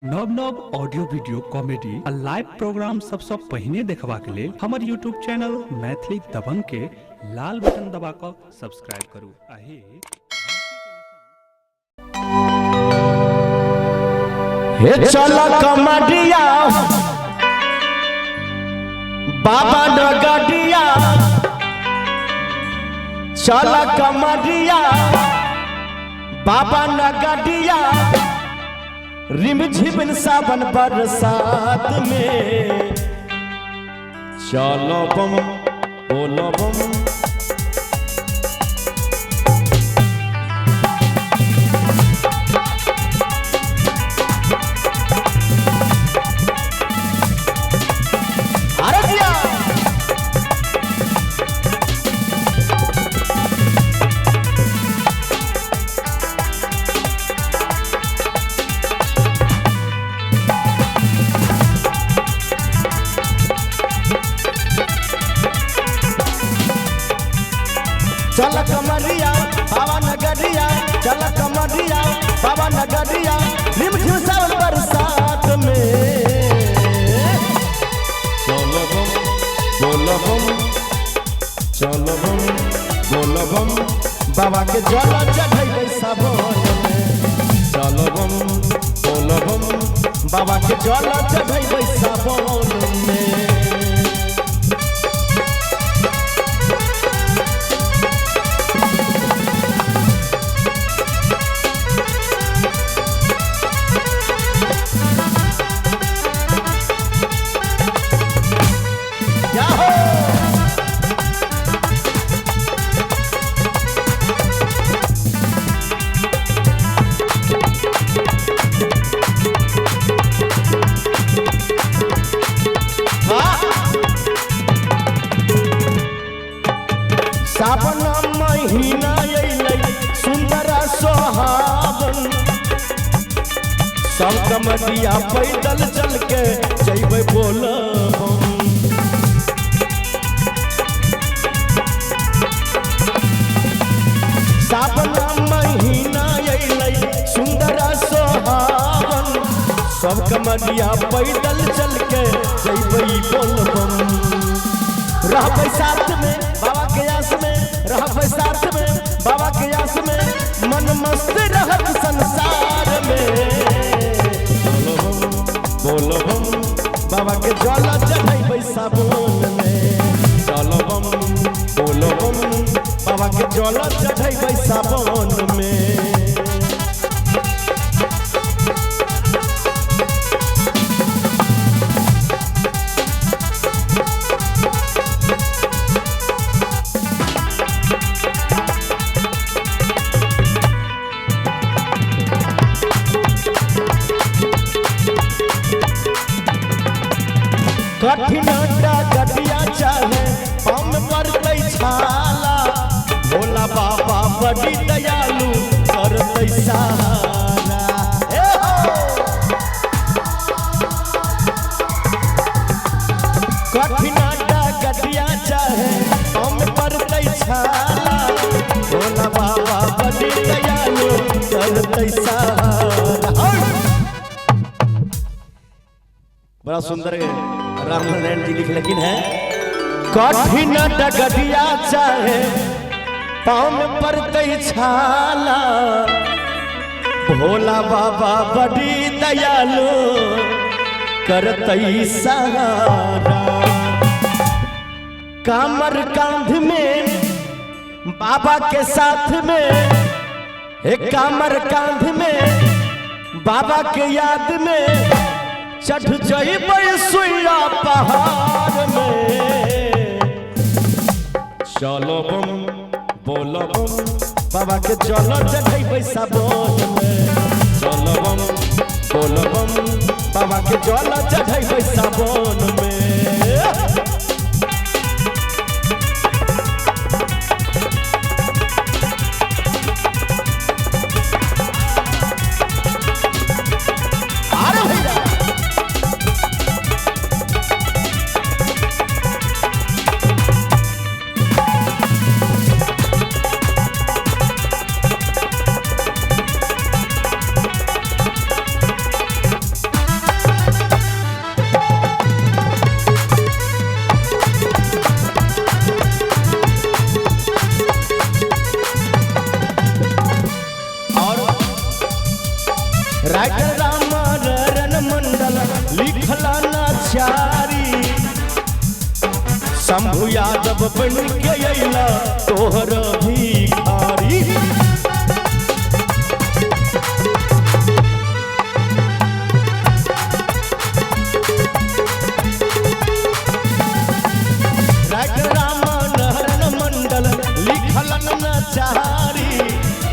नव नव audio video comedy आ लाइव प्रोग्राम सबसे पहले देखबा के लिए हमर यूट्यूब चैनल मैथिली दबंग के लाल बटन दबा कर सब्सक्राइब करू। हे चला कमडिया बाबा नगडिया, चला कमडिया बाबा नगडिया, रिम झिम सावन बरसात में, चलो बम बोलो बम। चल कमरिया बाबा नगरिया, चल कमरिया बाबा नगरिया, रिम झिम सावन बरसात में, चलो बम बोलो बम, चलो बम बोलो बम, बाबा के जल चढ़ै सावन में, चलो बम बोलो बम, बाबा के जल चढ़ै सावन में। सावन महीना अइलै सुंदर सोहावन, सब कमरिया पैदल चल के जइबै बोलबम। सावन महीना अइलै सुंदर सोहावन, सब कमरिया पैदल चल के जइबै बोलबम। रहबै साथ में बाबा के आस में, रहबै साथ में बाबा के आस में, मन मस्त रहत संसार में, बोलो बम बोलो बम, बाबा के जल चढ़ै सावन में, चलो बम बोलो बम, बाबा के जल चढ़ै सावन में। कठिन गटिया चाहे पम पड़तै छाला, भोला बाबा बड़ी दयालु करतै सहारा। कठिन गटिया चाहे पम पड़तै छाला, भोला बाबा बड़ी दयालु करतै सहारा। बड़ा सुंदर रामनारायण जी लिख लेकिन है, कठिन डगरिया चाहे पाँव में पड़तै छाला, भोला बाबा बड़ी दयालु करतै सहारा। कामर कांध में बाबा के साथ में, एक कामर कांध में बाबा के याद में, चढ़ जइबै सुइया पहाड़ में, चलो बम बोलो बम, बाबा के जल चढ़ै सावन में, चलो बम बोलो बम, बाबा के जल चढ़ै सावन में। नारायण मंडल लिखला नाचारी शंभु यादव बन के अइला तोहर भिखारी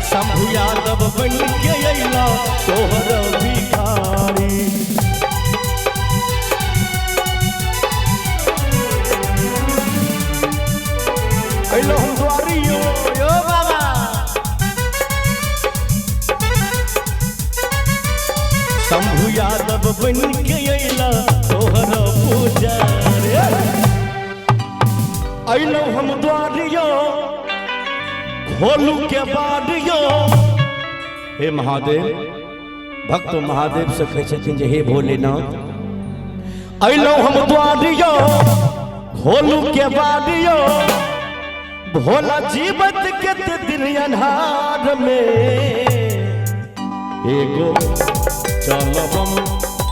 शंभु यादव बन के अइला तोहर भिखारी अइलो हम द्वारी यो बाबा शंभु यादव बन के अइला तोहर पुजारी अइलो हम द्वारियो खोलू के बाद यो हे महादेव भक्त महादेव से कहे छथिन जे हे भोलेनाथ अइलो हम द्वारियो खोलू के बाद यो भोला जीवत के दिन अन्हार में एगो चलबम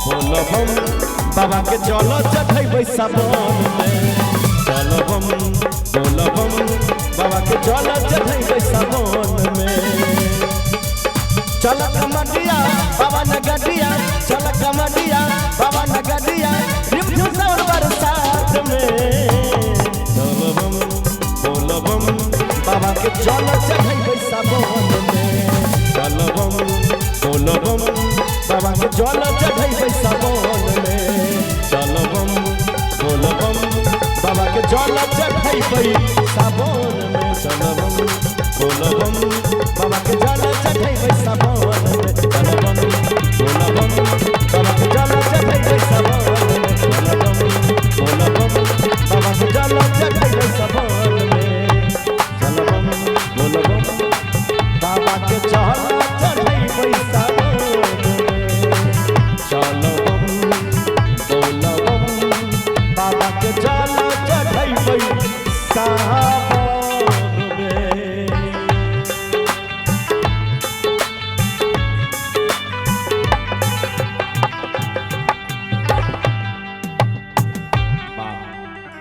बोलबम बाबा के चलो चढ़ैबै सावन में चलबम बोलबम बाबा के जल चढ़ैबै सावन में चल कमटिया बाबा नगटिया चल कमटिया बाबा नगटिया रिमझिम सावन बरसात में चलबम बोलबम बाबा के जल चढ़ैबै सावन में चलबम बोलबम बाबा के जल चढ़ैबै सावन में चलबम बोलबम बाबा के जल चढ़ैबै सावन में चलबम बोलबम बाबा के जल चढ़ैबै सावन